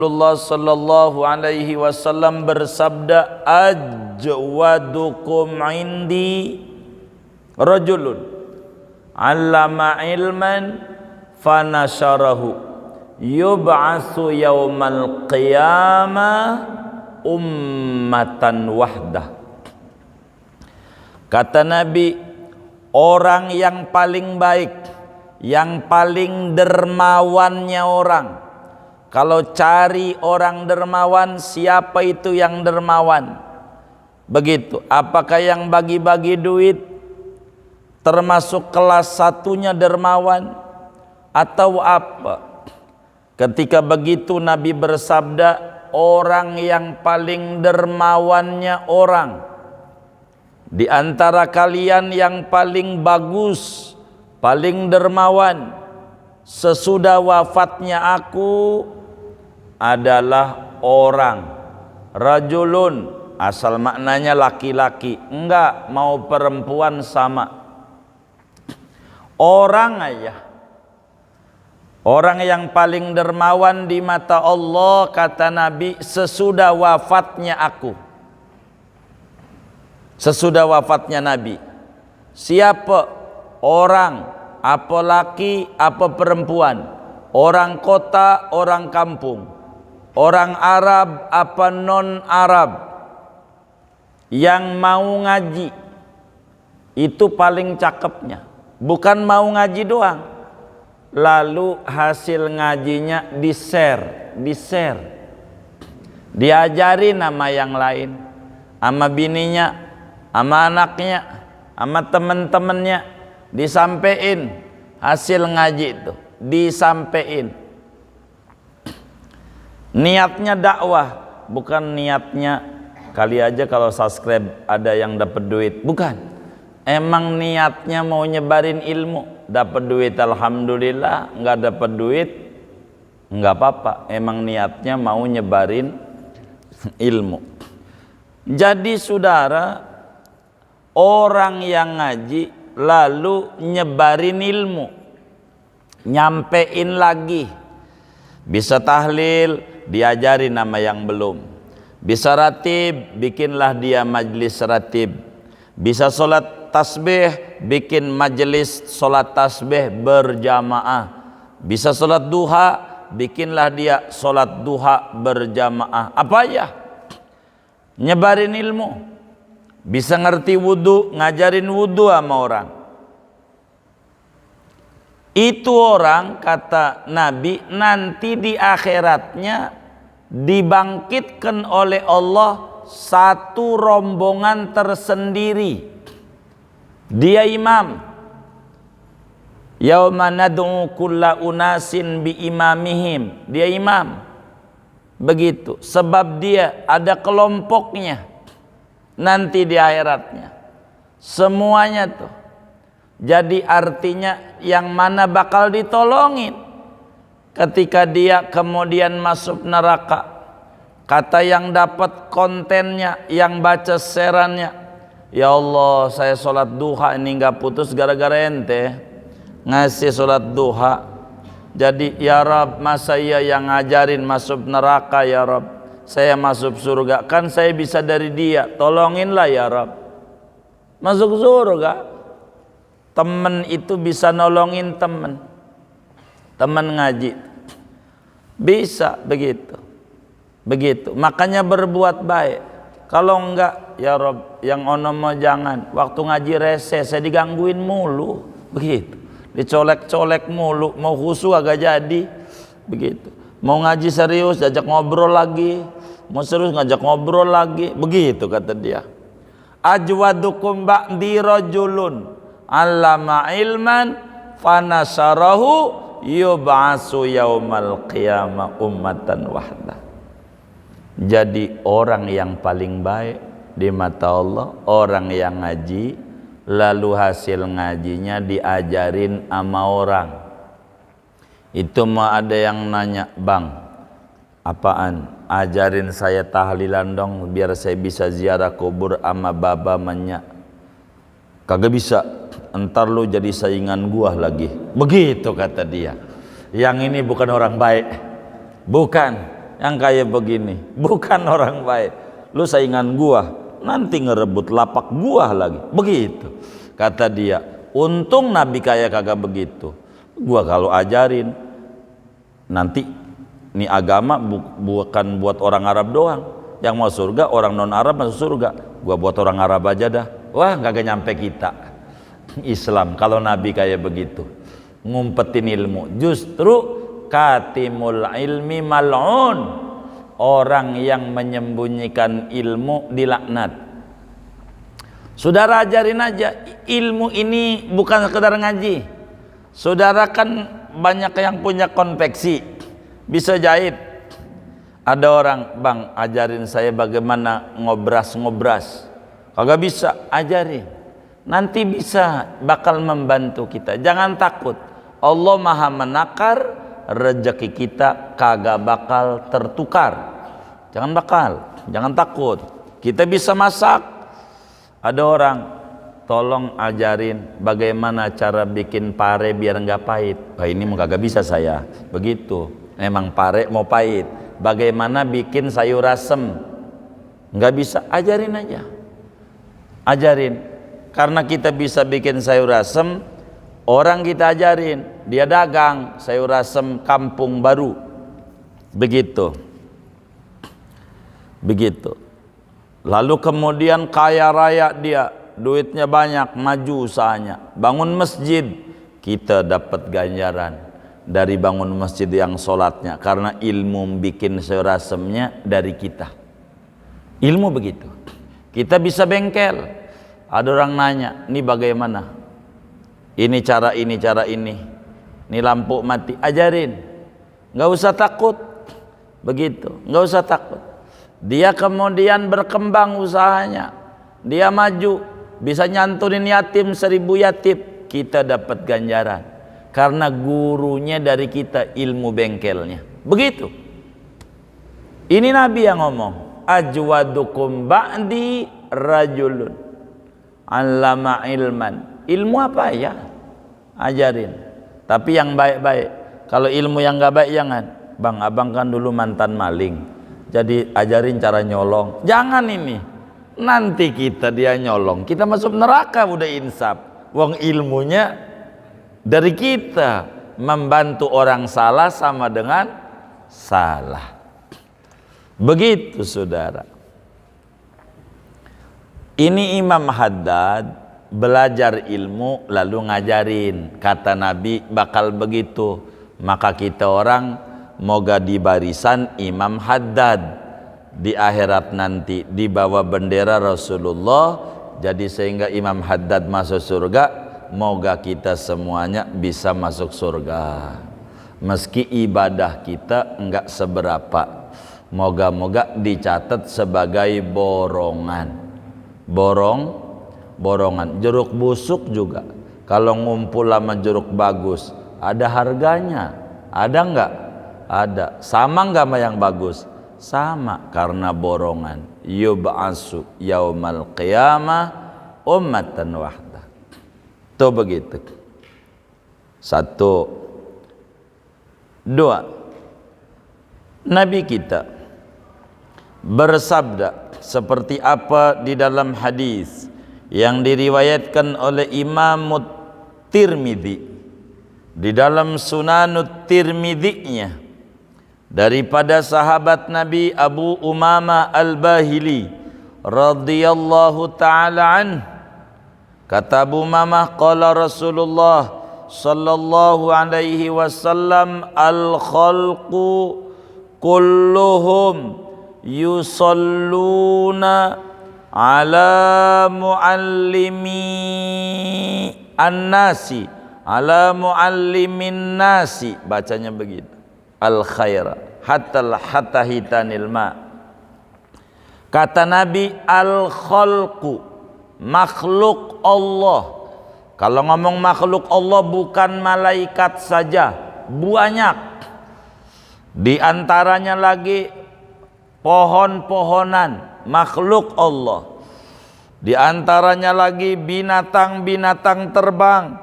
Rasulullah sallallahu alaihi wasallam bersabda, ajwadukum indi rajulun 'allama ilman fanasharahu yub'atsu yaumal qiyamah ummatan wahdah. Kata Nabi, orang yang paling baik, yang paling dermawannya orang. Kalau cari orang dermawan, siapa itu yang dermawan? Begitu. Apakah yang bagi-bagi duit termasuk kelas satunya dermawan atau apa? Ketika begitu Nabi bersabda, orang yang paling dermawannya orang di antara kalian, yang paling bagus, paling dermawan sesudah wafatnya aku adalah orang rajulun, asal maknanya laki-laki, enggak mau perempuan sama, orang aja. Orang yang paling dermawan di mata Allah, kata Nabi, sesudah wafatnya aku. Sesudah wafatnya Nabi. Siapa? Orang, apa laki, apa perempuan, orang kota, orang kampung, orang Arab, apa non-Arab, yang mau ngaji, itu paling cakepnya. Bukan mau ngaji doang, lalu hasil ngajinya di-share, diajari nama yang lain, sama bininya, sama anaknya, sama temen-temennya, disampein hasil ngaji itu, disampein. Niatnya dakwah, bukan niatnya kali aja kalau subscribe ada yang dapat duit, bukan. Emang niatnya mau nyebarin ilmu. Dapat duit alhamdulillah, nggak dapat duit nggak apa-apa, emang niatnya mau nyebarin ilmu. Jadi saudara, orang yang ngaji lalu nyebarin ilmu, nyampein lagi, bisa tahlil, diajarin nama yang belum, bisa ratib, bikinlah dia majlis ratib, bisa sholat tasbih, bikin majelis sholat tasbih berjamaah, bisa sholat duha, bikinlah dia sholat duha berjamaah. Apa ya? Nyebarin ilmu. Bisa ngerti wudu, ngajarin wudu sama orang. Itu orang, kata Nabi, nanti di akhiratnya dibangkitkan oleh Allah satu rombongan tersendiri. Dia imam. Yauma nad'u kulla unasin bi imamihim. Dia imam. Begitu. Sebab dia ada kelompoknya nanti di akhiratnya. Semuanya tuh. Jadi artinya yang mana bakal ditolongin ketika dia kemudian masuk neraka. Kata yang dapat kontennya, yang baca serannya, ya Allah, saya sholat duha ini nggak putus gara-gara ente ngasih sholat duha. Jadi ya Rab, masa iya yang ngajarin masuk neraka ya Rab, saya masuk surga, kan saya bisa dari dia, tolonginlah ya Rab. Masuk surga. Temen itu bisa nolongin temen ngaji, bisa begitu. Makanya berbuat baik. Kalau enggak, ya Rob, yang ono mau jangan. Waktu ngaji rese, saya digangguin mulu, begitu. Dicolek-colek mulu, mau khusyuk agak jadi, begitu. Mau ngaji serius, ajak ngobrol lagi. Mau serius ngajak ngobrol lagi, begitu kata dia. Ajwadukum ba'di rajulun 'allama ilman fanasharahu yub'atsu yaumal qiyamah ummatan wahdah. Jadi orang yang paling baik di mata Allah, orang yang ngaji, lalu hasil ngajinya diajarin sama orang. Itu mah ada yang nanya, bang, apaan? Ajarin saya tahlilan dong, biar saya bisa ziarah kubur sama baba menyak. Kagak bisa, entar lu jadi saingan gua lagi. Begitu kata dia. Yang ini bukan orang baik, bukan. yang kayak begini bukan orang baik. Lu saingan gua, nanti ngerebut lapak gua lagi. Begitu. Kata dia, untung Nabi kayak kagak begitu. Gua kalau ajarin nanti ini agama bukan buat orang Arab doang. Yang mau surga orang non Arab masuk surga. Gua buat orang Arab aja dah. Wah, kagak nyampe kita. Islam kalau Nabi kayak begitu. Ngumpetin ilmu. Justru katimul ilmi mal'un, orang yang menyembunyikan ilmu dilaknat. Saudara ajarin aja, ilmu ini bukan sekedar ngaji. Saudara kan banyak yang punya konveksi, bisa jahit. Ada orang, bang ajarin saya bagaimana ngobras. Kagak bisa, ajarin. Nanti bisa bakal membantu kita. Jangan takut, Allah maha menakar, rezeki kita kagak bakal tertukar. Jangan takut. Kita bisa masak. Ada orang, tolong ajarin bagaimana cara bikin pare biar nggak pahit. Wah, ini mau kagak bisa saya. Begitu. Emang pare mau pahit. Bagaimana bikin sayur asem? Nggak bisa, ajarin aja. Ajarin. Karena kita bisa bikin sayur asem, orang kita ajarin, dia dagang sayur asem kampung baru. Begitu. Lalu kemudian kaya raya dia, duitnya banyak, maju usahanya, bangun masjid, kita dapat ganjaran dari bangun masjid yang sholatnya, karena ilmu bikin sayur asemnya dari kita. Ilmu begitu. Kita bisa bengkel. Ada orang nanya, ini bagaimana? Ini cara ini. Ini lampu mati, ajarin. Nggak usah takut. Begitu, nggak usah takut. Dia kemudian berkembang usahanya. Dia maju, bisa nyantunin yatim 1000 yatim. Kita dapat ganjaran. Karena gurunya dari kita, ilmu bengkelnya. Begitu. Ini Nabi yang ngomong. Ajwadukum ba'di rajulun allama ilman. Ilmu apa ya? Ajarin. Tapi yang baik-baik. Kalau ilmu yang gak baik jangan. Bang, abang kan dulu mantan maling, jadi ajarin cara nyolong. Jangan ini. Nanti dia nyolong, kita masuk neraka udah insaf. Wong ilmunya dari kita. Membantu orang salah sama dengan salah. Begitu saudara. Ini Imam Haddad belajar ilmu lalu ngajarin. Kata Nabi bakal begitu. Maka kita orang moga di barisan Imam Haddad. Di akhirat nanti dibawa bendera Rasulullah. Jadi sehingga Imam Haddad masuk surga, moga kita semuanya bisa masuk surga. Meski ibadah kita enggak seberapa, moga-moga dicatat sebagai borongan. Borongan. Jeruk busuk juga kalau ngumpul sama jeruk bagus ada harganya, ada enggak? Ada. Sama enggak sama yang bagus? Sama, karena borongan. Yub'asu yaumal qiyamah ummatan wahdah. Tuh begitu. 1, 2. Nabi kita bersabda seperti apa di dalam hadis yang diriwayatkan oleh Imam Tirmidzi di dalam Sunanut Tirmidzi-nya daripada sahabat Nabi Abu Umamah Al-Bahili radhiyallahu taala an. Kata Abu Umamah, qala Rasulullah sallallahu alaihi wasallam, al-khalqu kulluhum yusalluna ala muallimi an-nasi, ala muallimin nasi, bacanya begitu, al khaira hatta hitanil ma. Kata Nabi, al khalqu, makhluk Allah. Kalau ngomong makhluk Allah bukan malaikat saja, banyak. Di antaranya lagi pohon-pohonan, makhluk Allah. Di antaranya lagi binatang-binatang terbang,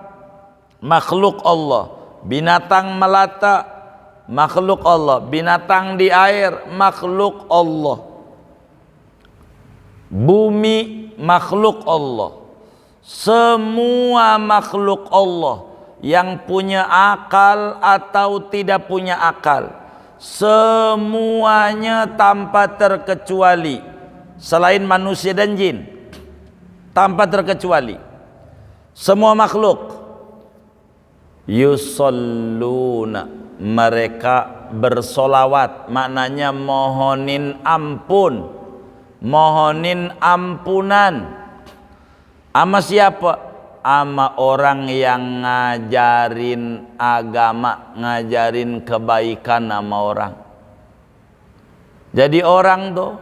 makhluk Allah. Binatang melata, makhluk Allah. Binatang di air, makhluk Allah. Bumi, makhluk Allah. Semua makhluk Allah yang punya akal atau tidak punya akal, semuanya tanpa terkecuali, selain manusia dan jin, tanpa terkecuali, semua makhluk yusalluna, mereka bersolawat, maknanya mohonin ampun, mohonin ampunan. Ama siapa? Ama orang yang ngajarin agama, ngajarin kebaikan sama orang. Jadi orang tuh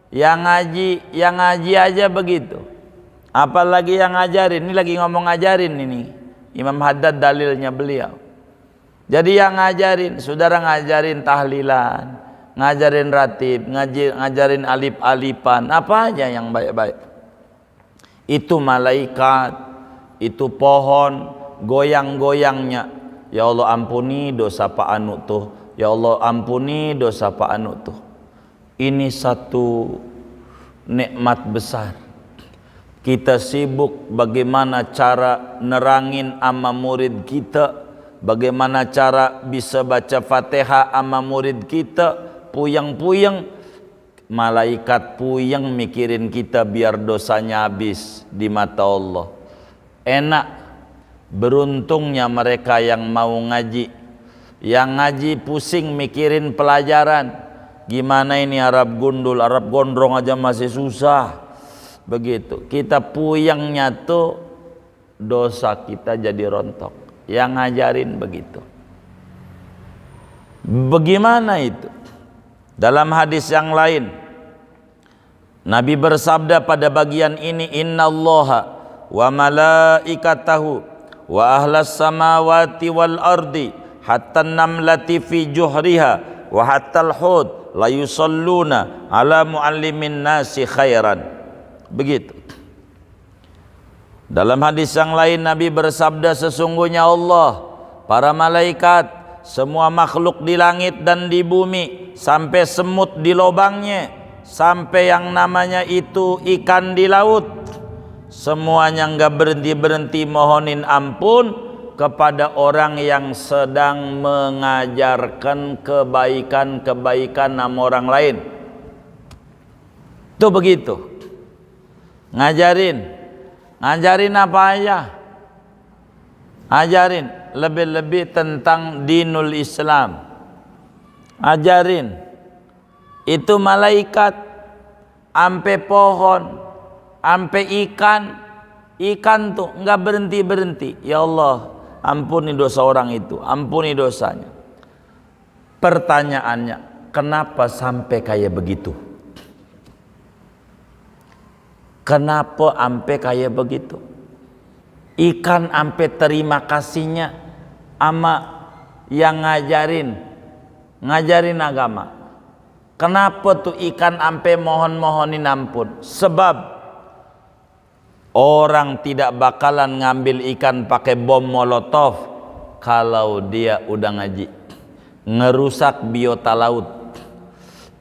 yang ngaji aja begitu, apalagi yang ngajarin. Ini lagi ngomong ngajarin ini Imam Haddad, dalilnya beliau. Jadi yang ngajarin, saudara ngajarin tahlilan, ngajarin ratib, ngajarin alif-alifan, apa aja yang baik-baik. Itu malaikat, itu pohon, goyang-goyangnya. Ya Allah ampuni dosa Pak Anu tuh. Ya Allah ampuni dosa Pak Anu tuh. Ini satu nikmat besar. Kita sibuk bagaimana cara nerangin ama murid kita, bagaimana cara bisa baca Fatihah ama murid kita, puyeng-puyeng. Malaikat puyeng mikirin kita biar dosanya habis di mata Allah. Enak, beruntungnya mereka yang mau ngaji. Yang ngaji pusing mikirin pelajaran. Gimana ini Arab gundul, Arab gondrong aja masih susah. Begitu. Kita puyengnya tuh dosa kita jadi rontok. Yang ngajarin begitu. Bagaimana itu? Dalam hadis yang lain, Nabi bersabda pada bagian ini, innallaha wa malaikatahu wa ahlas samawati wal ardi hatta namlati fi juhriha wa hatta al-hud la yusalluna ala muallimin nasi khairan. Begitu. Dalam hadis yang lain Nabi bersabda, sesungguhnya Allah, para malaikat, semua makhluk di langit dan di bumi, sampai semut di lubangnya, sampai yang namanya itu ikan di laut, semuanya enggak berhenti-berhenti mohonin ampun kepada orang yang sedang mengajarkan kebaikan-kebaikan nama orang lain. Itu begitu. Ngajarin apa aja? Ajarin lebih-lebih tentang dinul Islam. Ajarin itu malaikat, ampe pohon, ampe ikan tuh nggak berhenti. Ya Allah, ampuni dosa orang itu, ampuni dosanya. Pertanyaannya, kenapa sampai kayak begitu? Kenapa ampe kayak begitu? Ikan ampe terima kasihnya ama yang ngajarin agama. Kenapa tuh ikan ampe mohonin ampun? Sebab orang tidak bakalan ngambil ikan pakai bom molotov kalau dia udah ngaji. Ngerusak biota laut.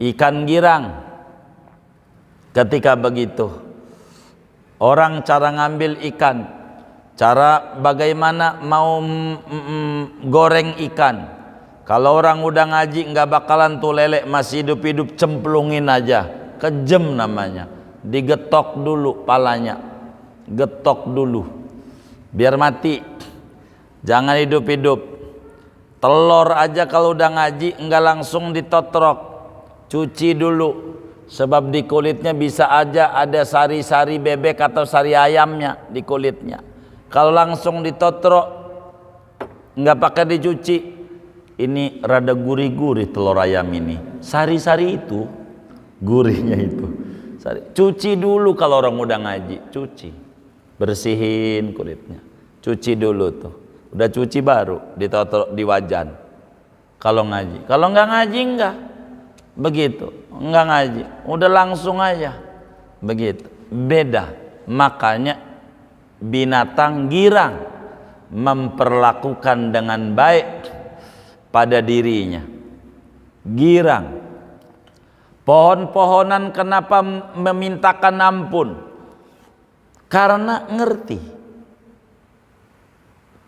Ikan girang ketika begitu, orang cara ngambil ikan, cara bagaimana mau goreng ikan. Kalau orang udah ngaji nggak bakalan tuh lele masih hidup-hidup cemplungin aja, kejem namanya. Digetok dulu palanya, getok dulu biar mati, jangan hidup-hidup. Telur aja kalau udah ngaji nggak langsung ditotrok, cuci dulu, sebab di kulitnya bisa aja ada sari-sari bebek atau sari ayamnya di kulitnya. Kalau langsung ditotrok nggak pakai dicuci, ini rada gurih-gurih telur ayam ini. Sari-sari itu, gurihnya itu. Cuci dulu kalau orang udah ngaji, cuci, bersihin kulitnya, cuci dulu tuh. Udah cuci baru ditotrok di wajan. Kalau ngaji, kalau nggak ngaji nggak begitu, nggak ngaji, udah langsung aja begitu. Beda, makanya binatang girang memperlakukan dengan baik pada dirinya. Girang. Pohon-pohonan kenapa memintakan ampun? Karena ngerti.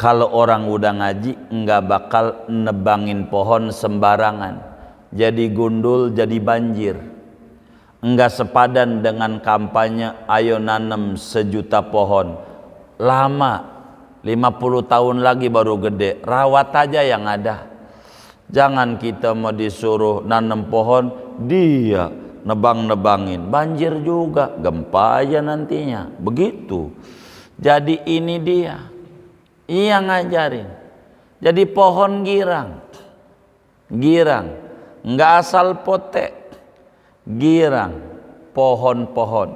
Kalau orang udah ngaji nggak bakal nebangin pohon sembarangan, jadi gundul, jadi banjir. Enggak sepadan dengan kampanye ayo nanam 1.000.000 pohon. Lama, 50 tahun lagi baru gede. Rawat aja yang ada. Jangan kita mau disuruh nanam pohon, dia nebang-nebangin. Banjir juga, gempa aja nantinya. Begitu. Jadi ini dia. Ia ngajarin. Jadi pohon girang. Girang. Enggak asal potek. Girang. Pohon-pohon.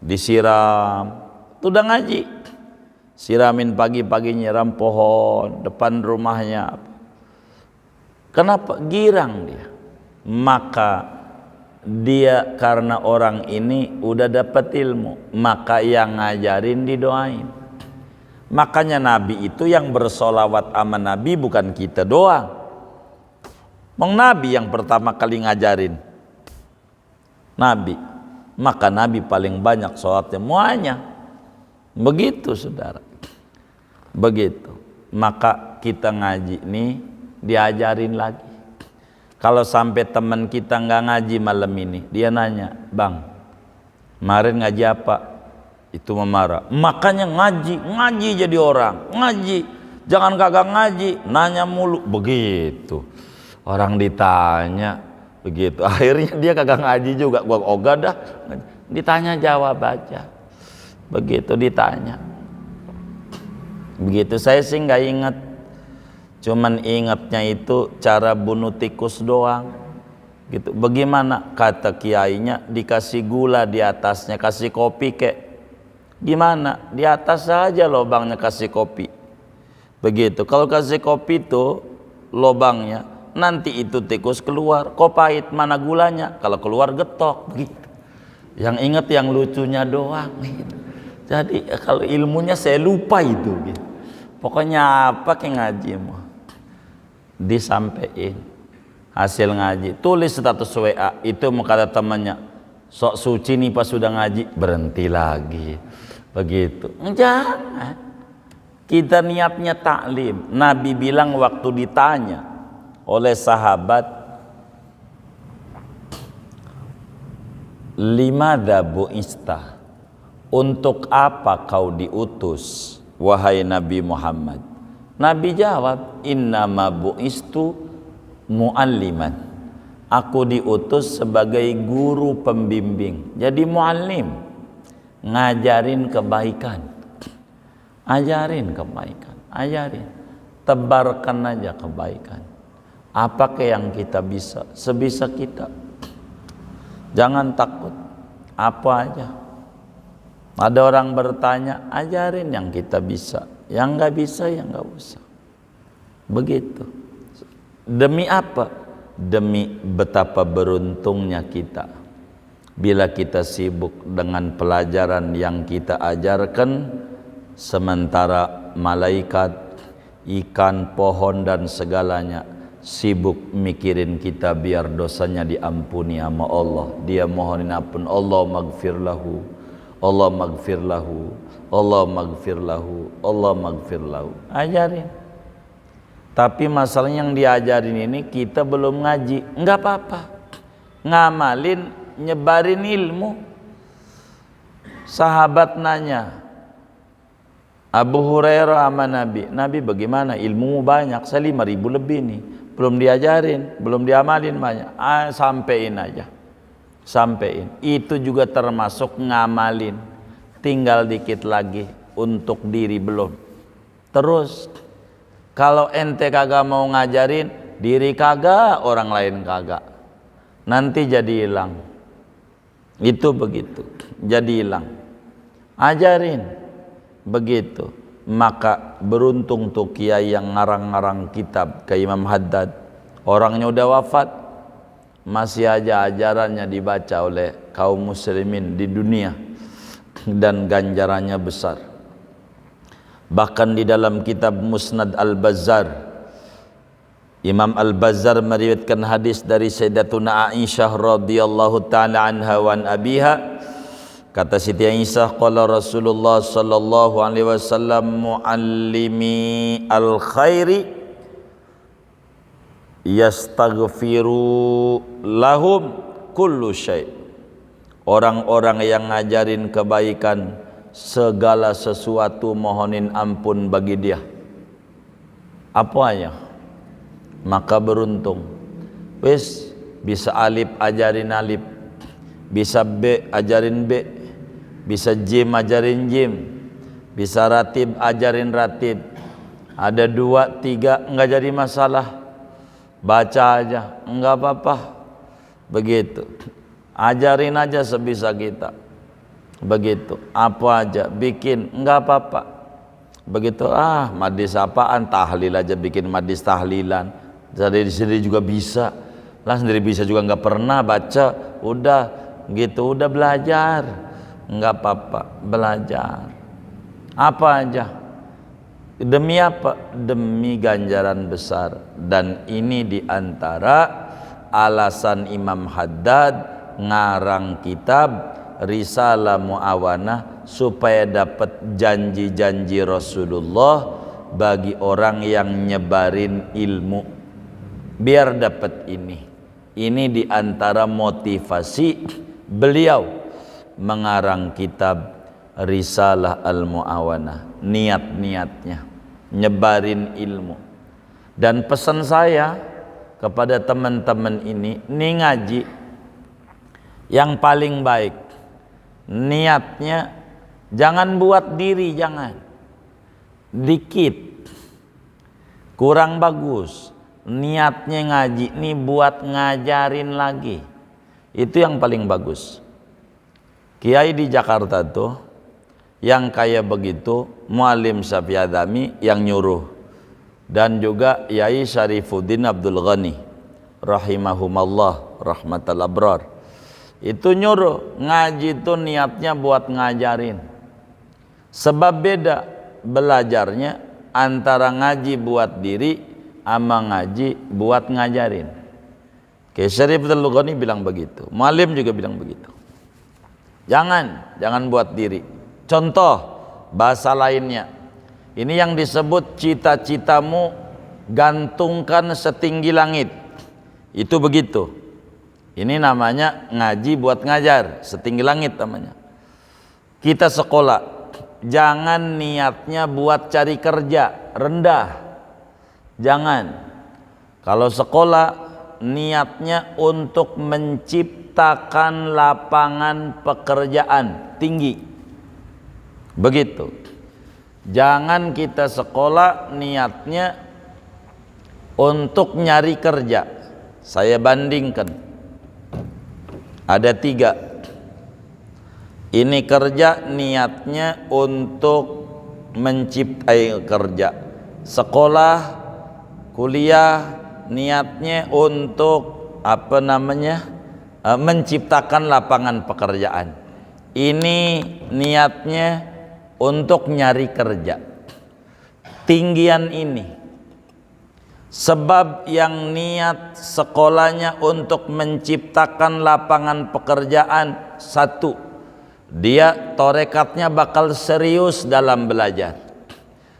Disiram. Itu udah ngaji. Siramin pagi-pagi, nyiram pohon depan rumahnya. Kenapa? Girang dia. Maka dia karena orang ini udah dapat ilmu, maka yang ngajarin didoain. Makanya Nabi itu yang bersolawat sama Nabi bukan kita doang. Mong Nabi yang pertama kali ngajarin. Nabi. Maka Nabi paling banyak sholawatnya muanya. Begitu saudara. Begitu. Maka kita ngaji nih diajarin lagi. Kalau sampai teman kita nggak ngaji malam ini, dia nanya, "Bang, kemarin ngaji apa?" Itu memarah. Makanya ngaji jadi orang, ngaji. Jangan kagak ngaji, nanya mulu. Begitu. Orang ditanya begitu. Akhirnya dia kagak ngaji juga. Gua ogah dah. Ditanya jawab aja. Begitu ditanya. Begitu saya sih nggak ingat. Cuman ingatnya itu cara bunuh tikus doang. Gitu. Bagaimana kata kiainya, dikasih gula di atasnya, kasih kopi kek. Gimana? Di atas saja lobangnya kasih kopi. Begitu. Kalau kasih kopi itu lobangnya, nanti itu tikus keluar. Kok pahit, mana gulanya? Kalau keluar getok. Begitu. Yang ingat yang lucunya doang. Gitu. Jadi kalau ilmunya saya lupa itu. Gitu. Pokoknya apa kayak ngaji mau disampein hasil ngaji, tulis status WA itu mau kata temannya, sok suci nih pas sudah ngaji, berhenti lagi. Begitu. Jangan. Kita niatnya taklim. Nabi bilang waktu ditanya oleh sahabat, "Limadza bu'ista?" Untuk apa kau diutus wahai Nabi Muhammad? Nabi jawab, "Innama bu'istu mu'alliman." Aku diutus sebagai guru pembimbing. Jadi muallim, ngajarin kebaikan. Ajarin kebaikan, ajarin. Tebarkan aja kebaikan. Apa yang kita bisa? Sebisa kita. Jangan takut. Apa aja. Ada orang bertanya, ajarin yang kita bisa. Yang nggak bisa, ya nggak usah. Begitu. Demi apa? Demi betapa beruntungnya kita bila kita sibuk dengan pelajaran yang kita ajarkan, sementara malaikat, ikan, pohon dan segalanya sibuk mikirin kita biar dosanya diampuni sama Allah. Dia mohonin ampun, Allah maghfir lahu, Allah maghfir lahu, Allah maghfir lahu, Allah maghfir lahu. Ajarin. Tapi masalahnya yang diajarin ini kita belum ngaji. Enggak apa-apa. Ngamalin, nyebarin ilmu. Sahabat nanya, Abu Hurairah sama Nabi, "Nabi bagaimana? Ilmumu banyak, saya 5.000 lebih nih. Belum diajarin, belum diamalin banyak." Sampein aja. Sampein. Itu juga termasuk ngamalin. Tinggal dikit lagi untuk diri belum. Terus kalau ente kagak mau ngajarin, diri kagak, orang lain kagak, nanti jadi hilang. Itu begitu, jadi hilang. Ajarin begitu. Maka beruntung tuh kiai yang ngarang-ngarang kitab kayak Imam Haddad. Orangnya udah wafat, masih aja ajarannya dibaca oleh kaum muslimin di dunia dan ganjarannya besar. Bahkan di dalam kitab Musnad Al-Bazzar Imam Al-Bazzar meriwayatkan hadis dari Sayyidatuna Aisyah radhiyallahu taala anha wa an abiha. Kata Siti Aisyah, qala Rasulullah sallallahu alaihi wasallam, muallimi al-khairi yastaghfiru lahum kullu syai'. Orang-orang yang ngajarin kebaikan, segala sesuatu mohonin ampun bagi dia. Apa aja? Maka beruntung. Wis bisa alif ajarin alif, bisa B ajarin B, bisa jim ajarin jim, bisa ratib ajarin ratib. Ada 2, 3 enggak jadi masalah, baca aja enggak apa-apa. Begitu, ajarin aja sebisa kita. Begitu, apa aja bikin enggak apa-apa. Begitu, madis apaan, tahlil aja, bikin madis tahlilan. Dari sendiri juga bisa lah, sendiri bisa juga nggak pernah baca, udah gitu, udah belajar, nggak apa-apa, belajar apa aja. Demi apa? Demi ganjaran besar. Dan ini diantara alasan Imam Haddad ngarang kitab Risalah Mu'awanah, supaya dapat janji-janji Rasulullah bagi orang yang nyebarin ilmu. Biar dapat ini. Ini diantara motivasi beliau mengarang kitab Risalah Al-Mu'awanah. Niat-niatnya nyebarin ilmu. Dan pesan saya kepada teman-teman ini ngaji yang paling baik. Niatnya jangan buat diri, jangan. Dikit. Kurang bagus. Niatnya ngaji ini buat ngajarin lagi. Itu yang paling bagus. Kiai di Jakarta tuh yang kayak begitu, Muallim Syafi'i Adami yang nyuruh, dan juga Yai Syarifuddin Abdul Ghani rahimahumallah rahmatal abrar. Itu nyuruh ngaji itu niatnya buat ngajarin. Sebab beda belajarnya antara ngaji buat diri ama ngaji buat ngajarin. Kiai Syarif Abdul Ghani bilang begitu, Muallim juga bilang begitu. Jangan buat diri. Contoh bahasa lainnya, ini yang disebut cita-citamu gantungkan setinggi langit. Itu begitu. Ini namanya ngaji buat ngajar, setinggi langit namanya. Kita sekolah, jangan niatnya buat cari kerja, rendah. Jangan. Kalau sekolah niatnya untuk menciptakan lapangan pekerjaan, tinggi. Begitu. Jangan kita sekolah niatnya untuk nyari kerja. Saya bandingkan. Ada 3. Ini kerja niatnya untuk menciptai kerja. Sekolah kuliah niatnya untuk menciptakan lapangan pekerjaan. Ini niatnya untuk nyari kerja. Tinggian ini. Sebab yang niat sekolahnya untuk menciptakan lapangan pekerjaan, 1, dia torekatnya bakal serius dalam belajar.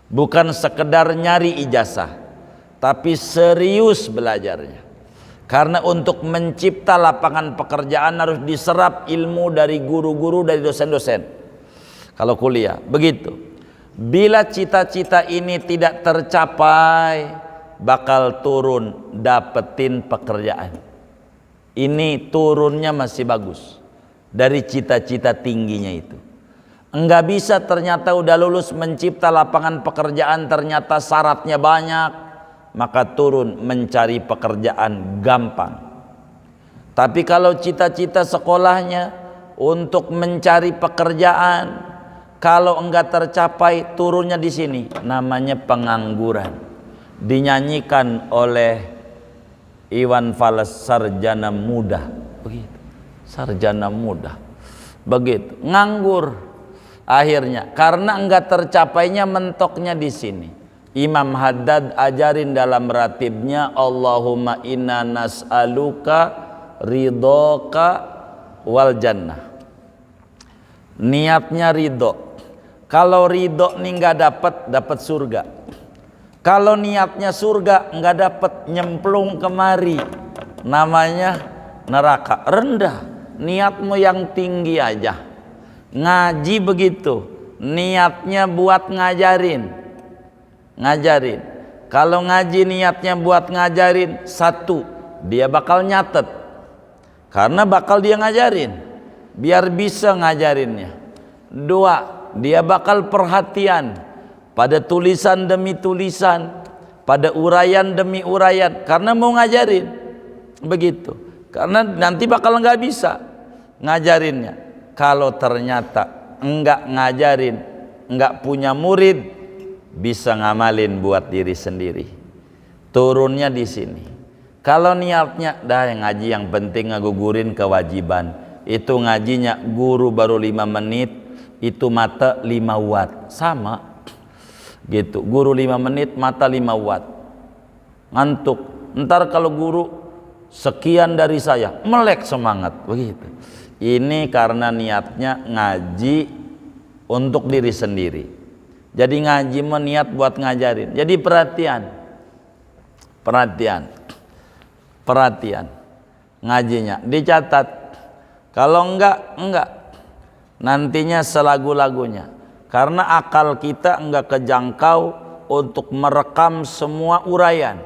Bukan sekedar nyari ijazah, tapi serius belajarnya. Karena untuk mencipta lapangan pekerjaan harus diserap ilmu dari guru-guru, dari dosen-dosen. Kalau kuliah, begitu. Bila cita-cita ini tidak tercapai, bakal turun dapetin pekerjaan. Ini turunnya masih bagus dari cita-cita tingginya itu. Enggak bisa ternyata udah lulus mencipta lapangan pekerjaan, ternyata syaratnya banyak, maka turun mencari pekerjaan gampang. Tapi kalau cita-cita sekolahnya untuk mencari pekerjaan, kalau enggak tercapai, turunnya di sini, namanya pengangguran. Dinyanyikan oleh Iwan Fals, sarjana muda, begitu. Sarjana muda, begitu, nganggur akhirnya karena enggak tercapainya, mentoknya di sini. Imam Haddad ajarin dalam ratibnya, Allahumma inna nas'aluka ridhoka wal jannah. Niatnya ridho. Kalau ridho nih nggak dapat surga. Kalau niatnya surga nggak dapat, nyemplung kemari, namanya neraka. Rendah. Niatmu yang tinggi aja. Ngaji begitu, niatnya buat ngajarin. Kalau ngaji niatnya buat ngajarin, satu, dia bakal nyatet karena bakal dia ngajarin biar bisa ngajarinnya. Dua, dia bakal perhatian pada tulisan demi tulisan, pada uraian demi uraian, karena mau ngajarin begitu. Karena nanti bakal nggak bisa ngajarinnya. Kalau ternyata enggak ngajarin, enggak punya murid, bisa ngamalin buat diri sendiri. Turunnya di sini. Kalau niatnya dah ngaji yang penting ngagugurin kewajiban, itu ngajinya guru baru 5 menit, itu mata 5 watt, sama gitu. Guru 5 menit, mata 5 watt, ngantuk. Ntar kalau guru sekian dari saya, melek semangat begitu. Ini karena niatnya ngaji untuk diri sendiri. Jadi ngaji niat buat ngajarin. Jadi perhatian ngajinya dicatat. Kalau enggak nantinya selagu-lagunya. Karena akal kita enggak kejangkau untuk merekam semua uraian,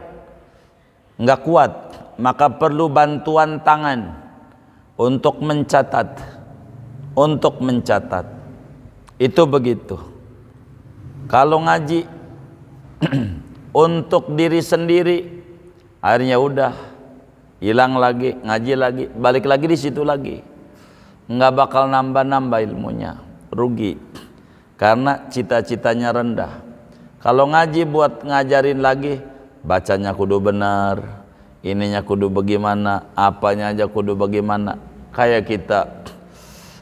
enggak kuat, maka perlu bantuan tangan untuk mencatat. Itu begitu. Kalau ngaji untuk diri sendiri, akhirnya udah hilang lagi, ngaji lagi, balik lagi di situ lagi, nggak bakal nambah ilmunya, rugi karena cita-citanya rendah. Kalau ngaji buat ngajarin lagi, bacanya kudu benar, ininya kudu bagaimana, apanya aja kudu bagaimana. Kayak kita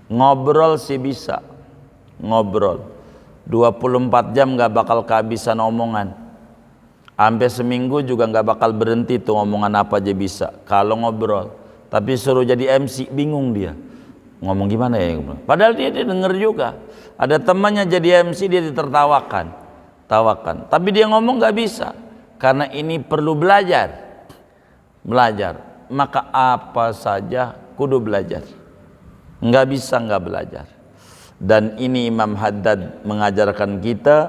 ngobrol sih bisa, ngobrol 24 jam nggak bakal kehabisan omongan. Sampai seminggu juga nggak bakal berhenti tuh omongan apa aja bisa kalau ngobrol. Tapi suruh jadi MC bingung dia, ngomong gimana ya. Padahal dia denger juga. Ada temannya jadi MC, dia ditertawakan, tapi dia ngomong nggak bisa karena ini perlu belajar. Maka apa saja kudu belajar, nggak bisa nggak belajar. Dan ini Imam Haddad mengajarkan kita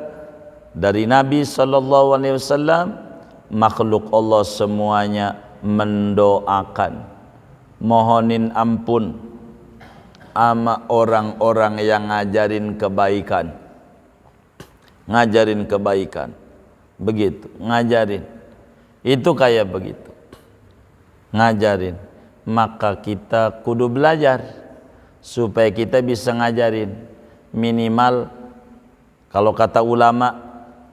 dari Nabi SAW, makhluk Allah semuanya mendoakan, mohonin ampun sama orang-orang yang ngajarin kebaikan, begitu, ngajarin itu kayak begitu, ngajarin. Maka kita kudu belajar supaya kita bisa ngajarin. Minimal kalau kata ulama,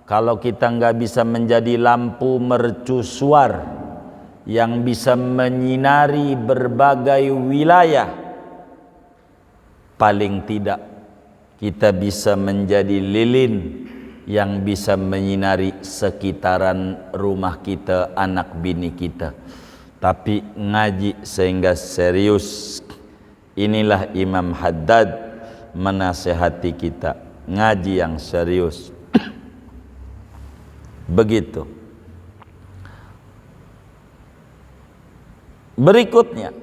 kalau kita nggak bisa menjadi lampu mercusuar yang bisa menyinari berbagai wilayah, paling tidak kita bisa menjadi lilin yang bisa menyinari sekitaran rumah kita, anak bini kita. Tapi ngaji sehingga serius. Inilah Imam Haddad menasehati kita, ngaji yang serius. Begitu. Berikutnya,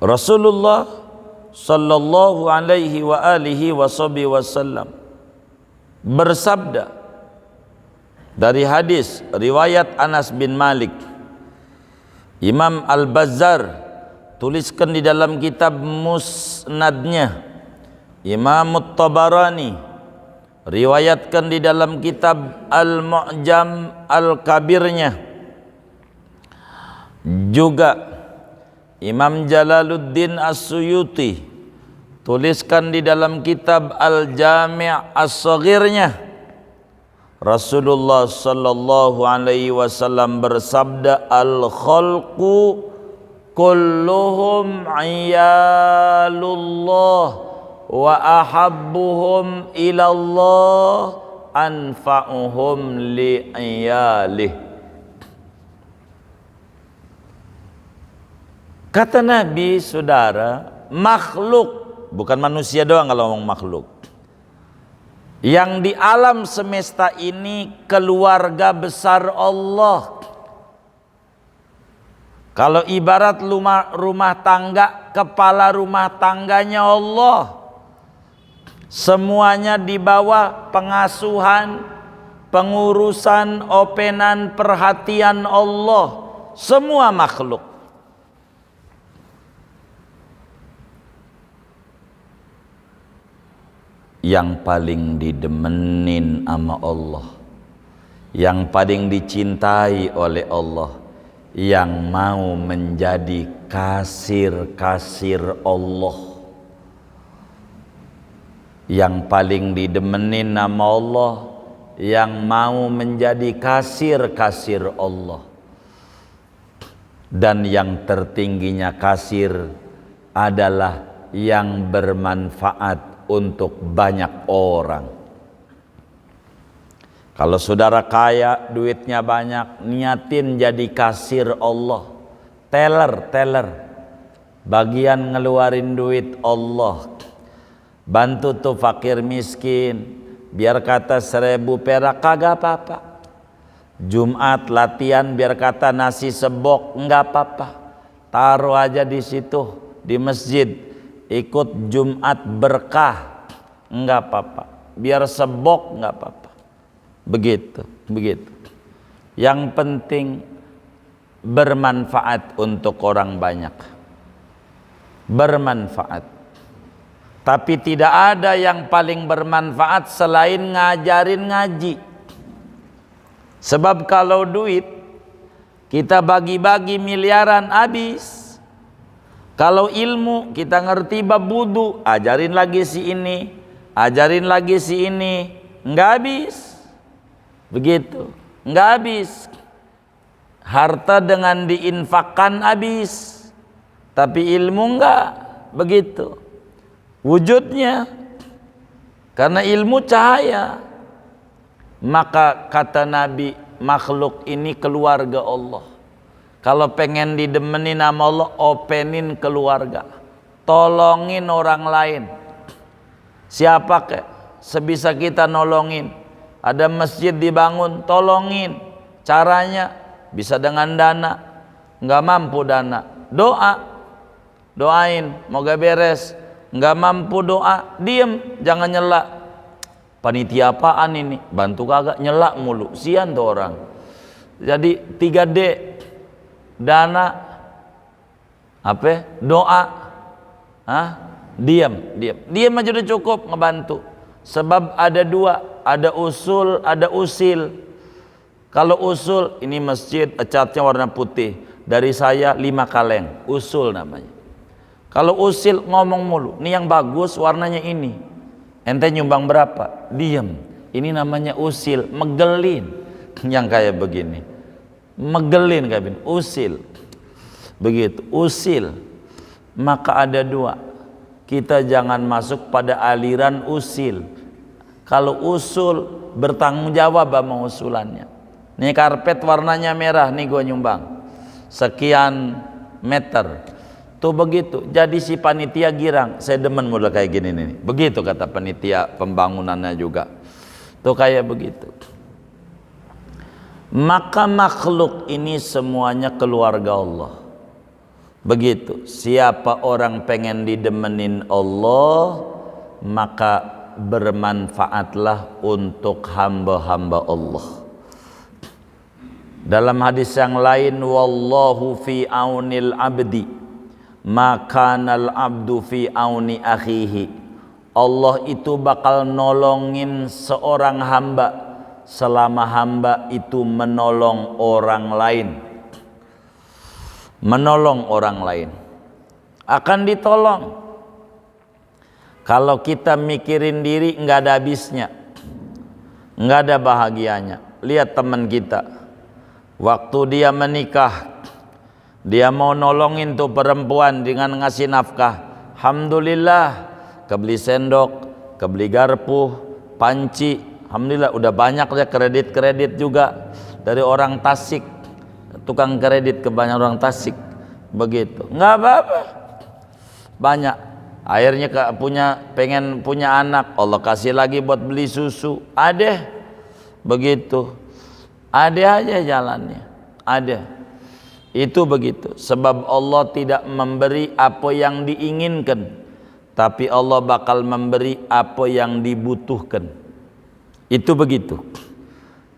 Rasulullah sallallahu alaihi wa alihi wasallam bersabda dari hadis riwayat Anas bin Malik. Imam Al-Bazzar tuliskan di dalam kitab Musnadnya. Imam At-Tabarani riwayatkan di dalam kitab Al-Mu'jam Al-Kabirnya. Juga Imam Jalaluddin As-Suyuti tuliskan di dalam kitab Al-Jami' As-Saghirnya. Rasulullah sallallahu alaihi wasallam bersabda, al-khalqu kulluhum iyalullah wa ahabbuhum ilallah anfa'uhum li'iyalih. Kata Nabi, saudara, makhluk, bukan manusia doang kalau ngomong makhluk, yang di alam semesta ini keluarga besar Allah. Kalau ibarat rumah tangga, kepala rumah tangganya Allah. Semuanya di bawah pengasuhan, pengurusan, openan, perhatian Allah. Semua makhluk. Yang paling didemenin sama Allah, yang paling dicintai oleh Allah, yang mau menjadi kasir-kasir Allah, yang paling didemenin nama Allah, yang mau menjadi kasir-kasir Allah. Dan yang tertingginya kasir adalah yang bermanfaat untuk banyak orang. Kalau saudara kaya, duitnya banyak, niatin jadi kasir Allah, teller, bagian ngeluarin duit Allah. Bantu tuh fakir miskin, biar kata 1000 perak kagak apa-apa. Jumat latihan biar kata nasi sebok enggak apa-apa. Taruh aja di situ di masjid. Ikut Jumat berkah enggak apa-apa. Biar sebok enggak apa-apa. Begitu. Yang penting bermanfaat untuk orang banyak. Bermanfaat. Tapi tidak ada yang paling bermanfaat selain ngajarin ngaji. Sebab kalau duit kita bagi-bagi miliaran habis. Kalau ilmu kita ngerti bab wudu, ajarin lagi si ini, ajarin lagi si ini, enggak habis. Begitu, enggak habis. Harta dengan diinfakkan habis, tapi ilmu enggak. Begitu wujudnya, karena ilmu cahaya. Maka kata Nabi, makhluk ini keluarga Allah. Kalau pengen didemenin sama Allah, openin keluarga, tolongin orang lain. Siapa kek sebisa kita nolongin. Ada masjid dibangun, tolongin. Caranya bisa dengan dana, nggak mampu dana, doain, moga beres. Nggak mampu doa, diem, jangan nyela. Panitia apaan ini? Bantu kagak, nyela mulu, sian tuh orang. Jadi 3D, dana, apa? Doa, diam aja udah cukup ngebantu. Sebab ada dua, ada usul, ada usil. Kalau usul, ini masjid catnya warna putih, dari saya 5 kaleng, usul namanya. Kalau usil ngomong mulu, nih yang bagus warnanya ini, ente nyumbang berapa? Diam, ini namanya usil, megelin. Yang kayak begini, megelin kayak begini, usil. Begitu, usil. Maka ada dua, kita jangan masuk pada aliran usil. Kalau usul bertanggung jawab sama usulannya. Nih karpet warnanya merah, nih gua nyumbang sekian meter. Tuh begitu, jadi si panitia girang, saya demen mulai kayak gini nih. Begitu kata panitia pembangunannya juga. Tuh kayak begitu. Maka makhluk ini semuanya keluarga Allah. Begitu, siapa orang pengen didemenin Allah, maka bermanfaatlah untuk hamba-hamba Allah. Dalam hadis yang lain, wallahu fi aunil abdi makanal abdu fi auni akhihi. Allah itu bakal nolongin seorang hamba selama hamba itu menolong orang lain. Menolong orang lain akan ditolong. Kalau kita mikirin diri nggak ada habisnya, nggak ada bahagianya. Lihat teman kita, waktu dia menikah, dia mau nolongin tuh perempuan dengan ngasih nafkah. Alhamdulillah, kebeli sendok, kebeli garpu, panci. Alhamdulillah udah banyak ya kredit juga dari orang Tasik, tukang kredit kebanyakan orang Tasik begitu. Nggak apa-apa, banyak. Akhirnya pengen punya anak, Allah kasih lagi buat beli susu, ada begitu, ada aja jalannya, ada. Itu begitu. Sebab Allah tidak memberi apa yang diinginkan, tapi Allah bakal memberi apa yang dibutuhkan. Itu begitu.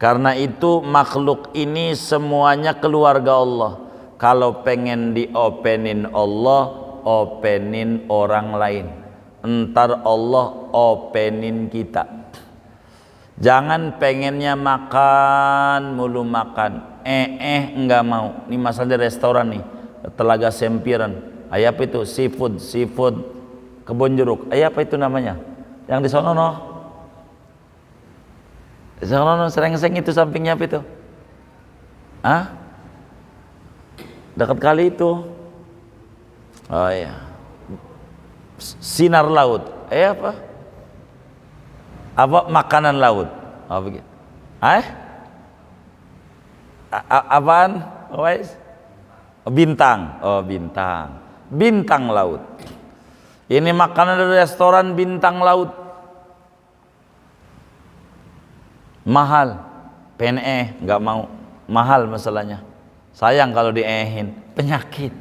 Karena itu makhluk ini semuanya keluarga Allah. Kalau pengen diopenin Allah, openin orang lain. Entar Allah openin kita. Jangan pengennya makan mulu makan. Enggak mau. Ini masalah di restoran nih, Telaga Sempiran. Apa itu? Seafood Kebon Jeruk. Apa itu namanya? Yang di sono no? Di sono Serengseng itu sampingnya apa itu? Dekat kali itu. Oh iya. Sinar laut. Apa? Apa makanan laut? Oh begitu. Apaan? Bintang. Oh bintang. Bintang laut. Ini makanan dari restoran bintang laut. Mahal. PNE nggak mau. Mahal masalahnya. Sayang kalau diehin. Penyakit.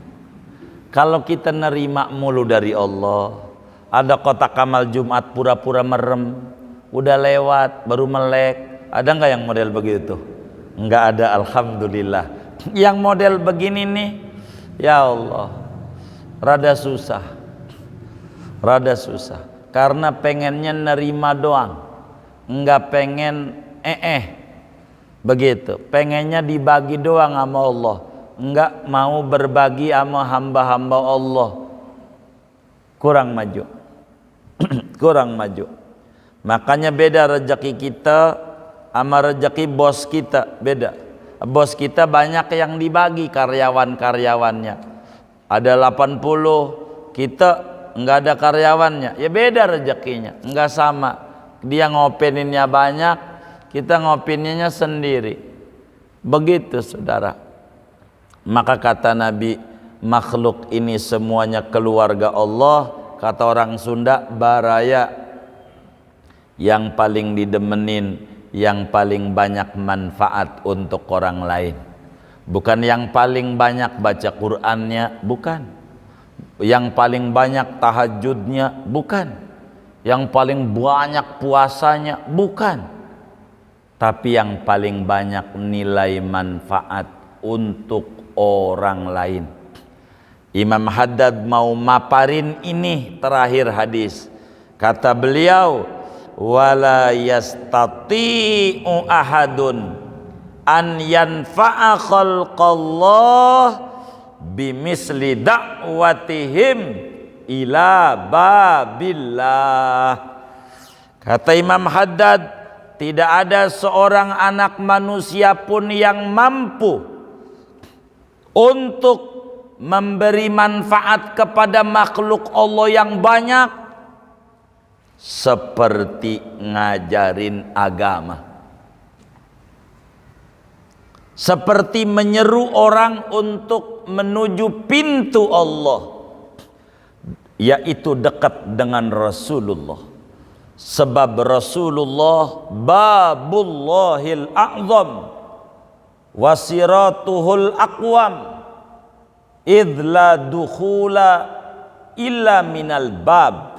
Kalau kita nerima mulu dari Allah, ada kotak amal Jumat pura-pura merem, udah lewat baru melek. Ada nggak yang model begitu? Nggak ada, alhamdulillah. Yang model begini nih, ya Allah, rada susah, karena pengennya nerima doang, nggak pengen begitu, pengennya dibagi doang sama Allah, nggak mau berbagi sama hamba-hamba Allah. Kurang maju. Kurang maju. Makanya beda rezeki kita sama rezeki bos kita, beda. Bos kita banyak yang dibagi karyawan-karyawannya, ada 80, kita nggak ada karyawannya, ya beda rezekinya, nggak sama. Dia ngopeninnya banyak, kita ngopeninnya sendiri. Begitu saudara. Maka kata Nabi, makhluk ini semuanya keluarga Allah. Kata orang Sunda, baraya, yang paling didemenin, yang paling banyak manfaat untuk orang lain. Bukan yang paling banyak baca Qur'annya, bukan. Yang paling banyak tahajudnya, bukan. Yang paling banyak puasanya, bukan. Tapi yang paling banyak nilai manfaat untuk orang lain. Imam Haddad mau maparin ini terakhir hadis. Kata beliau, wala yastati'u ahadun an yanfa'a khalqallah bimisli da'watihim ila babillah. Kata Imam Haddad, tidak ada seorang anak manusia pun yang mampu untuk memberi manfaat kepada makhluk Allah yang banyak seperti ngajarin agama, seperti menyeru orang untuk menuju pintu Allah, yaitu dekat dengan Rasulullah. Sebab Rasulullah babullahil a'zam wasiratuhul aqwam idla dukhula illa minal bab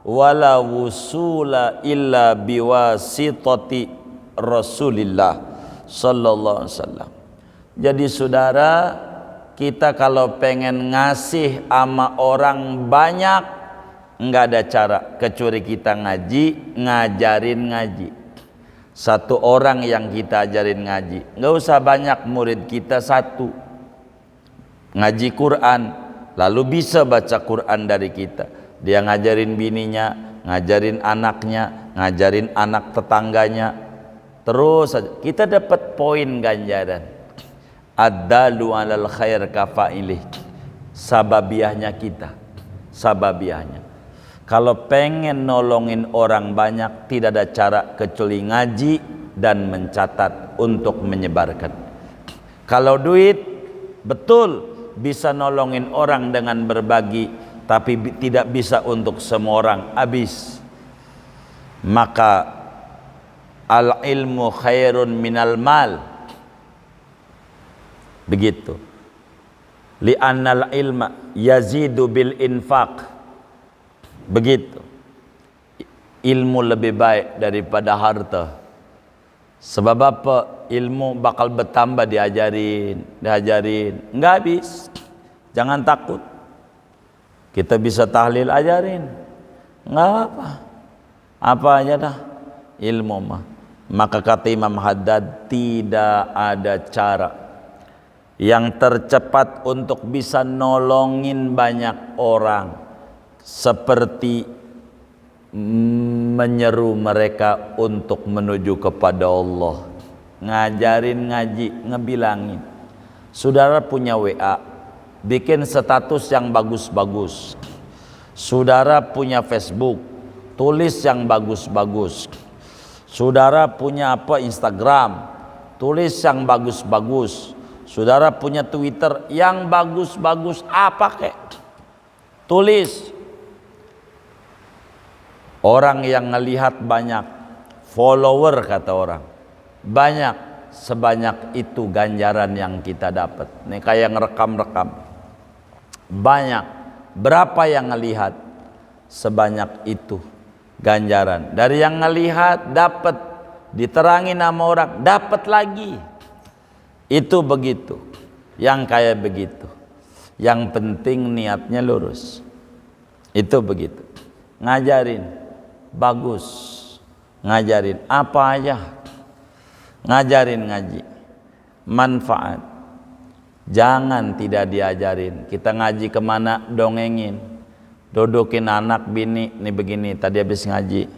wala wusula illa biwasitati Rasulillah sallallahu alaihi wasallam. Jadi saudara, kita kalau pengen ngasih sama orang banyak, nggak ada cara kecuali kita ngajarin ngaji. Satu orang yang kita ajarin ngaji, nggak usah banyak, murid kita satu ngaji Quran, lalu bisa baca Quran dari kita. Dia ngajarin bininya, ngajarin anaknya, ngajarin anak tetangganya, terus saja kita dapat poin ganjaran. Ad-dalu 'alal khair kafa'ilih. Sababiahnya kita, sababiahnya. Kalau pengen nolongin orang banyak, tidak ada cara kecuali ngaji dan mencatat untuk menyebarkan. Kalau duit, betul bisa nolongin orang dengan berbagi, tapi tidak bisa untuk semua orang, habis. Maka al ilmu khairun minal mal, begitu. Li'annal ilma yazidu bil infaq, begitu. Ilmu lebih baik daripada harta. Sebab apa? Ilmu bakal bertambah, diajarin, nggak habis. Jangan takut. Kita bisa tahlil, ajarin, nggak apa, apa aja dah ilmu mah. Maka kata Imam Haddad, tidak ada cara yang tercepat untuk bisa nolongin banyak orang seperti menyeru mereka untuk menuju kepada Allah. Ngajarin, ngaji, ngebilangin. Saudara punya WA, bikin status yang bagus-bagus. Saudara punya Facebook, tulis yang bagus-bagus. Saudara punya Instagram, tulis yang bagus-bagus. Saudara punya Twitter yang bagus-bagus, kek, tulis. Orang yang ngelihat banyak, follower kata orang banyak, sebanyak itu ganjaran yang kita dapat. Nih kayak ngerekam-rekam, banyak, berapa yang ngelihat, sebanyak itu ganjaran. Dari yang ngelihat dapat, diterangin nama orang dapat lagi. Itu begitu, yang kayak begitu. Yang penting niatnya lurus. Itu begitu. Ngajarin bagus, ngajarin apa aja, ngajarin ngaji, manfaat. Jangan tidak diajarin. Kita ngaji kemana? Dongengin, dudukin anak bini, nih begini, tadi habis ngaji.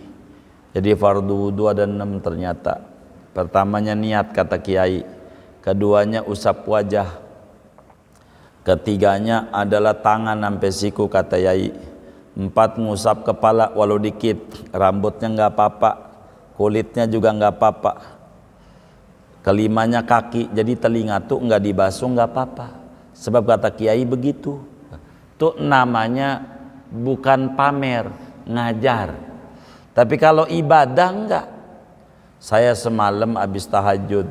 Jadi fardu wudu ada 6 ternyata. Pertamanya niat kata kiai, keduanya usap wajah, ketiganya adalah tangan sampai siku kata yai, 4 ngusap kepala walau dikit, rambutnya nggak apa-apa, kulitnya juga nggak apa-apa, kelimanya kaki, jadi telinga tuh nggak dibasuh nggak apa-apa, sebab kata kiai begitu. Tuh namanya bukan pamer, ngajar. Tapi kalau ibadah enggak. Saya semalam habis tahajud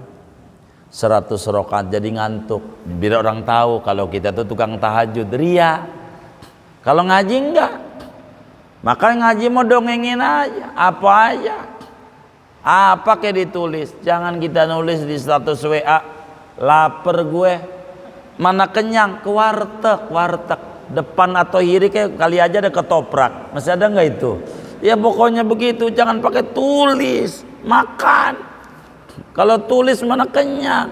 100 rakaat jadi ngantuk, biar orang tahu kalau kita tuh tukang tahajud, ria. Kalau ngaji enggak. Maka ngaji mau dongengin aja, apa aja, apa kayak ditulis. Jangan kita nulis di status WA, lapar gue, mana kenyang, ke warteg depan atau kiri kayak kali aja ada ketoprak, masih ada nggak itu? Ya pokoknya begitu, jangan pakai tulis, makan. Kalau tulis mana kenyang.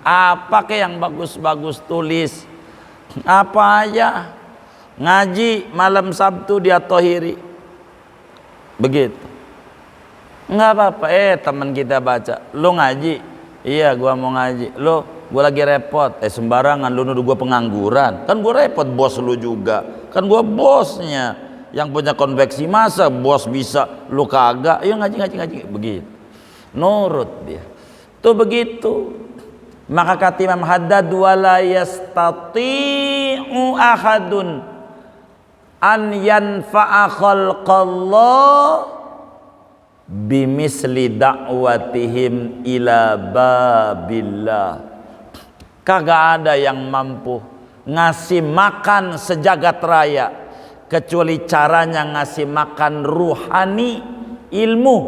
Apa kayak yang bagus-bagus tulis, apa aja. Ngaji malam Sabtu dia tohiri, begitu. Nggak apa-apa. Teman kita baca, lu ngaji, iya gua mau ngaji, lu gua lagi repot, sembarangan lu nuduh gua pengangguran, kan gua repot, bos lu juga, kan gua bosnya yang punya konveksi, masa bos bisa lu kagak? Ayo ngaji, begitu, nurut dia tuh begitu. Maka kata Imam Haddad, wala yastati'u ahadun an yanfa'a khalqallah bimisli da'watihim ila babillah. Kagak ada yang mampu ngasih makan sejagat raya kecuali caranya ngasih makan ruhani, ilmu.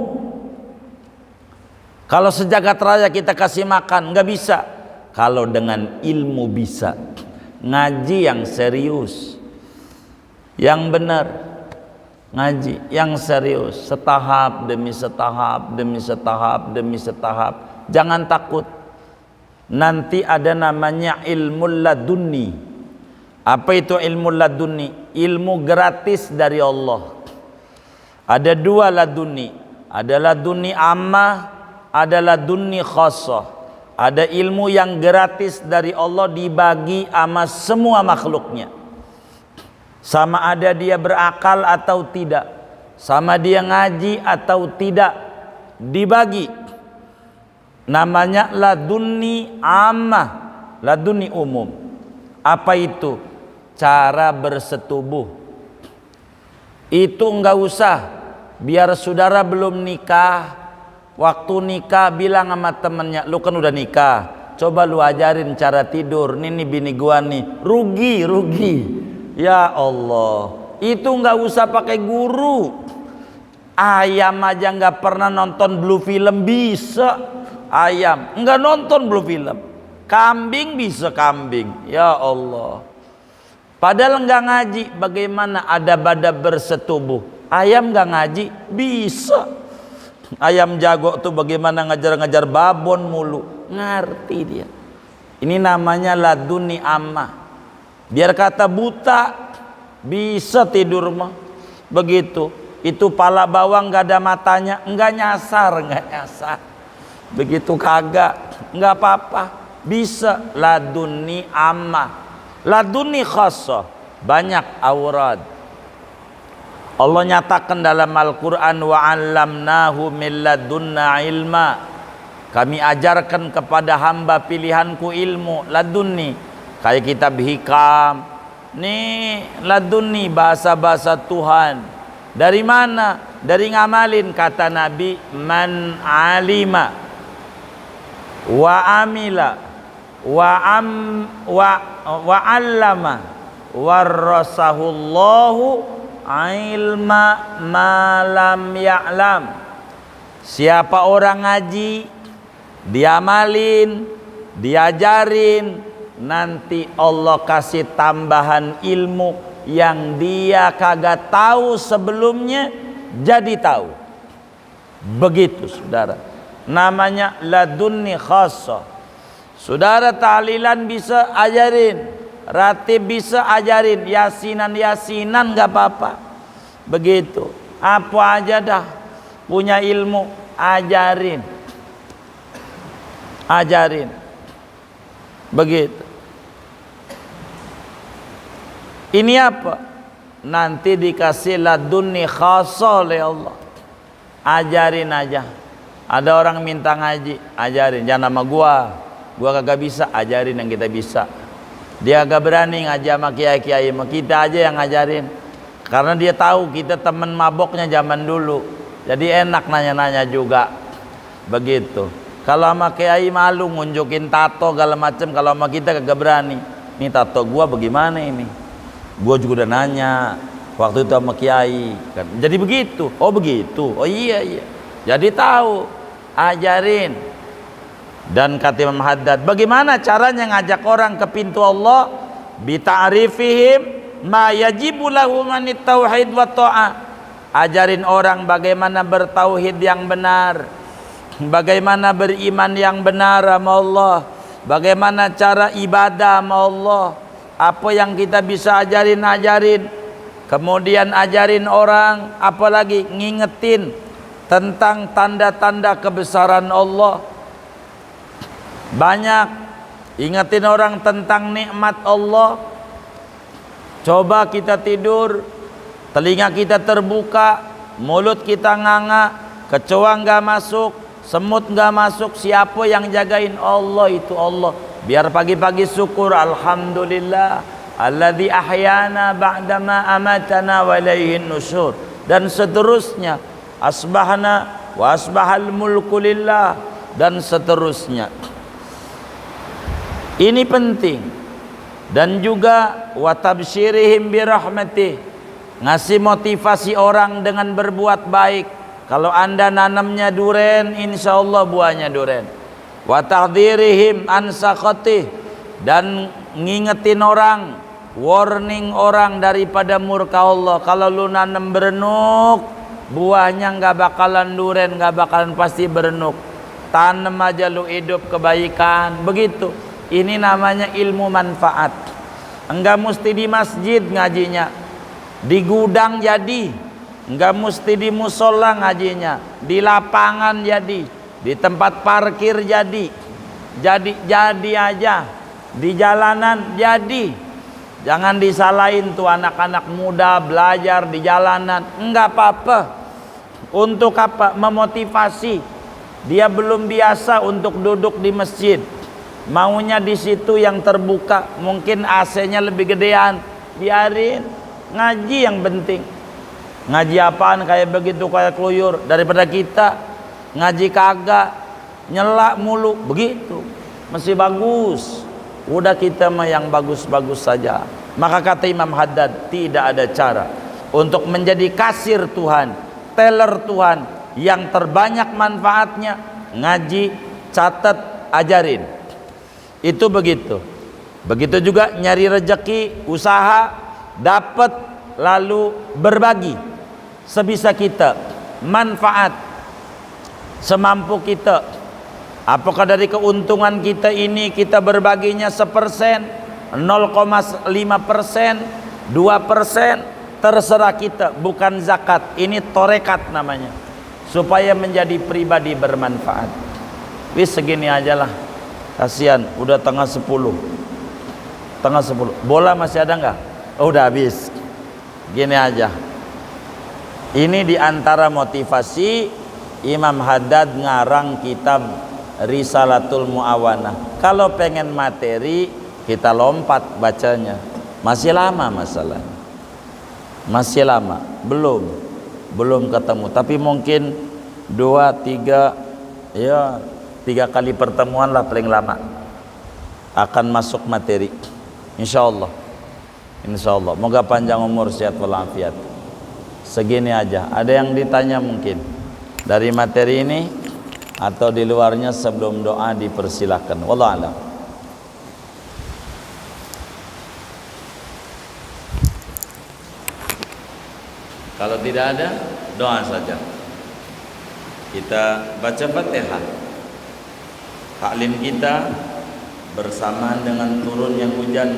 Kalau sejagat raya kita kasih makan nggak bisa. Kalau dengan ilmu bisa. Ngaji yang serius, yang benar, ngaji yang serius, setahap demi setahap demi setahap demi setahap. Jangan takut. Nanti ada namanya ilmu laduni. Apa itu ilmu laduni? Ilmu gratis dari Allah. Ada 2 laduni. Ada laduni ammah, ada laduni khassah. Ada ilmu yang gratis dari Allah dibagi sama semua makhluknya. sama ada dia berakal atau tidak, sama dia ngaji atau tidak, dibagi. Namanya ladunni ammah, ladunni umum. Apa itu? Cara bersetubuh. Itu enggak usah, biar saudara belum nikah, waktu nikah bilang sama temennya, lu kan udah nikah, coba lu ajarin cara tidur. Nih bini gua nih, rugi. Ya Allah, itu nggak usah pakai guru. Ayam aja nggak pernah nonton Blue Film bisa ayam nggak nonton Blue Film. Kambing bisa kambing. Ya Allah, padahal nggak ngaji. Bagaimana adab-adab bersetubuh? Ayam nggak ngaji bisa. Ayam jago tuh bagaimana ngajar-ngajar babon mulu, ngerti dia. Ini namanya laduni ammah. Biar kata buta bisa tidur mah begitu. Itu pala bawang gak ada matanya, enggak nyasar. Begitu kagak, enggak apa-apa. Bisa laduni ammah, laduni khassah. Banyak aurad. Allah nyatakan dalam Al-Quran, wa 'allamnahu min ladunna ilma. Kami ajarkan kepada hamba pilihanku ilmu, ladunni. Kayak kitab hikam nih, ladunni, bahasa-bahasa Tuhan. Dari mana? Dari ngamalin. Kata Nabi, man alima wa amila wa allama warasahullahu ilma ma lam ya'lam. Siapa orang ngaji, diamalin, diajarin, nanti Allah kasih tambahan ilmu yang dia kagak tahu sebelumnya, jadi tahu. Begitu saudara, namanya ladunni khassah. Saudara tahlilan bisa ajarin, ratib bisa ajarin, yasinan gak apa-apa. Begitu, apa aja dah punya ilmu ajarin. Begitu. Ini apa? Nanti dikasih ladunni khassah oleh Allah. Ajarin aja. Ada orang minta ngaji, ajarin. Jangan sama gua kagak bisa. Ajarin yang kita bisa. Dia agak berani ngaji sama kiai-kiai, kita aja yang ngajarin. Karena dia tahu kita temen maboknya zaman dulu, jadi enak nanya-nanya juga. Begitu. Kalau sama kiai malu ngunjukin tato segala macem, kalau sama kita kagak berani. Nih tato gua bagaimana ini? Gua juga udah nanya waktu itu sama kiai kan. Jadi begitu. Oh begitu. Oh iya. Jadi tahu, ajarin. Dan kata Imam Haddad, bagaimana caranya ngajak orang ke pintu Allah? Bita'rifihim ma yajibu lahu manit tauhid wa ta'ah. Ajarin orang bagaimana bertauhid yang benar, bagaimana beriman yang benar sama Allah, bagaimana cara ibadah sama Allah. Apa yang kita bisa ajarin. Kemudian ajarin orang, apalagi ngingetin tentang tanda-tanda kebesaran Allah. Banyak ingetin orang tentang nikmat Allah. Coba kita tidur, telinga kita terbuka, mulut kita nganga, kecoa nggak masuk, semut nggak masuk. Siapa yang jagain? Allah. Itu Allah. Biar pagi-pagi syukur, alhamdulillah alladzi ahyana ba'dama amatana wa ilaihin nusyur. Dan seterusnya, asbahna wa asbahal mulku lillah, dan seterusnya. Ini penting. Dan juga wa tabsyirihim bi rahmatih, ngasih motivasi orang dengan berbuat baik. Kalau Anda nanamnya duren, insyaallah buahnya duren. Wa tahdhirihim an saqatih, dan ngingetin orang, warning orang daripada murka Allah. Kalau lu nanam berenuk, buahnya nggak bakalan duren, nggak bakalan pasti berenuk. Tanam aja lu hidup kebaikan. Begitu. Ini namanya ilmu manfaat. Enggak mesti di masjid ngajinya, di gudang jadi. Enggak mesti di musola ngajinya, di lapangan jadi, di tempat parkir jadi aja, di jalanan jadi. Jangan disalahin tuh anak-anak muda belajar di jalanan. Enggak apa-apa. Untuk apa? Memotivasi. Dia belum biasa untuk duduk di masjid. Maunya di situ yang terbuka. Mungkin AC-nya lebih gedean. Biarin. Ngaji yang penting. Ngaji apaan kayak begitu kayak keluyur. Daripada kita ngaji kagak, nyelak mulu. Begitu. Masih bagus. Udah kita mah yang bagus-bagus saja. Maka kata Imam Haddad, tidak ada cara untuk menjadi kasir Tuhan, teller Tuhan yang terbanyak manfaatnya. Ngaji, catat, ajarin. Itu begitu. Begitu juga nyari rezeki, usaha, dapat, lalu berbagi sebisa kita, manfaat semampu kita. Apakah dari keuntungan kita ini kita berbaginya 1%, 0,5%, 2%, terserah kita, bukan zakat. Ini torekat namanya, supaya menjadi pribadi bermanfaat. Wis segini aja lah, kasihan udah tengah 10. Bola masih ada nggak? Oh, udah habis. Gini aja. Ini diantara motivasi Imam Haddad ngarang kitab Risalatul Mu'awanah. Kalau pengen materi, kita lompat bacanya. Masih lama masalahnya. Masih lama. Belum ketemu. Tapi mungkin 2, 3, ya 3 kali pertemuan lah paling lama. Akan masuk materi. Insyaallah. Insyaallah. Moga panjang umur, sehat walafiat. Segini aja. Ada yang ditanya mungkin dari materi ini atau di luarnya? Sebelum doa dipersilahkan. Wallahu a'lam. Kalau tidak ada, doa saja. Kita baca Fatihah. Taklim kita bersamaan dengan turunnya hujan